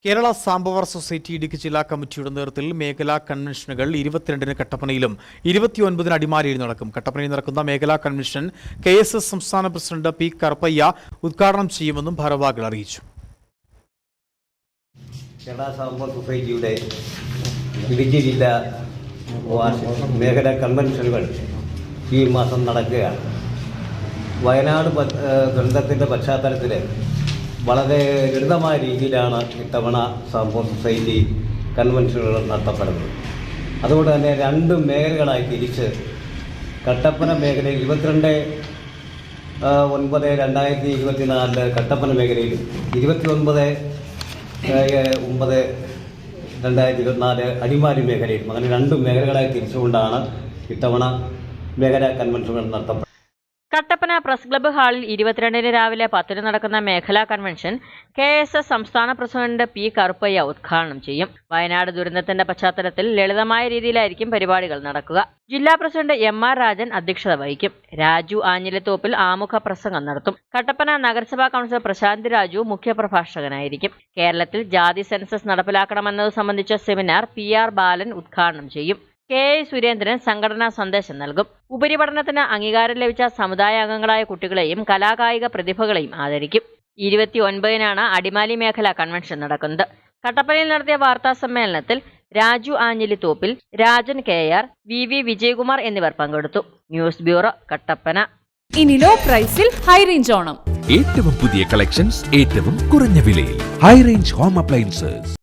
Kerala Sambavar society Idukki ജില്ലാ കമ്മിറ്റിയുടെ നേതൃത്വത്തിൽ മേഖലാ കൺവെൻഷനുകൾ 22-ന് കട്ടപ്പനയിലും 29-ന് അടിമാലിയിലും നടക്കും. കട്ടപ്പനയിൽ നടക്കുന്ന മേഖലാ കൺവെൻഷൻ KSS സംസ്ഥാന പ്രസിഡന്റ് P. കറുപ്പയ്യ ഉദ്ഘാടനം ചെയ്യുമെന്നും ഭാരവാഹികൾ അറിയിച്ചു. കേരള സാംബവർ സൊസൈറ്റിയുടെ ഇടുക്കി ജില്ലാ മേഖലാ കൺവെൻഷനുകൾ ഈ മാസം നടക്കുകയാണ്. വയനാട് ദുരന്തത്തിൻ്റെ പശ്ചാത്തലത്തിൽ വളരെ ലളിതമായ രീതിയിലാണ് ഇത്തവണ സാംബവർ സൊസൈറ്റി കൺവെൻഷനുകൾ നടത്തപ്പെടുന്നത്. അതുകൊണ്ട് തന്നെ 2 മേഖലകളായി തിരിച്ച് കട്ടപ്പന മേഖലയിൽ 22/9/2024 കട്ടപ്പന മേഖലയിലും 29/9/2024 അടിമാലി മേഖലയിലും അങ്ങനെ 2 മേഖലകളായി തിരിച്ചുകൊണ്ടാണ് ഇത്തവണ മേഖലാ കൺവെൻഷനുകൾ നടത്തപ്പെടുന്നത്. കട്ടപ്പന പ്രസ് ക്ലബ്ബ് ഹാളിൽ 22-ന് രാവിലെ 10-ന് നടക്കുന്ന മേഖലാ കൺവെൻഷൻ KSS സംസ്ഥാന പ്രസിഡന്റ് P. കറുപ്പയ്യ ഉദ്ഘാടനം ചെയ്യും. വയനാട് ദുരന്തത്തിന്റെ പശ്ചാത്തലത്തിൽ ലളിതമായ രീതിയിലായിരിക്കും പരിപാടികൾ നടക്കുക. ജില്ലാ പ്രസിഡന്റ് MR രാജൻ അധ്യക്ഷത വഹിക്കും. രാജു ആഞ്ഞിലിത്തോപ്പിൽ ആമുഖ പ്രസംഗം നടത്തും. കട്ടപ്പന നഗരസഭാ കൗൺസിലർ പ്രശാന്ത് രാജു മുഖ്യപ്രഭാഷകനായിരിക്കും. കേരളത്തിൽ ജാതി സെൻസസ് നടപ്പിലാക്കണമെന്നത് സംബന്ധിച്ച സെമിനാർ PR ബാലൻ ഉദ്ഘാടനം ചെയ്യും. KI സുരേന്ദ്രൻ സംഘടനാ സന്ദേശം നൽകും. ഉപരിപഠനത്തിന് അംഗീകാരം ലഭിച്ച സമുദായ അംഗങ്ങളായ കുട്ടികളെയും കലാകായിക പ്രതിഭകളെയും ആദരിക്കും. 29-നാണ് അടിമാലി മേഖലാ കൺവെൻഷൻ നടക്കുന്നത്. കട്ടപ്പനയിൽ നടത്തിയ വാർത്താ സമ്മേളനത്തിൽ രാജു ആഞ്ഞിലിത്തോപ്പിൽ, രാജൻ KR, VV വിജയകുമാർ എന്നിവർ പങ്കെടുത്തു. News bureau, Kattappana. ഇനി ലോ പ്രൈസിൽ ഹൈ റേഞ്ച് ഓണം. ഏറ്റവും പുതിയ കളക്ഷൻസ് ഏറ്റവും കുറഞ്ഞ വിലയിൽ ഹൈ റേഞ്ച് ഹോം അപ്ലയൻസസ്.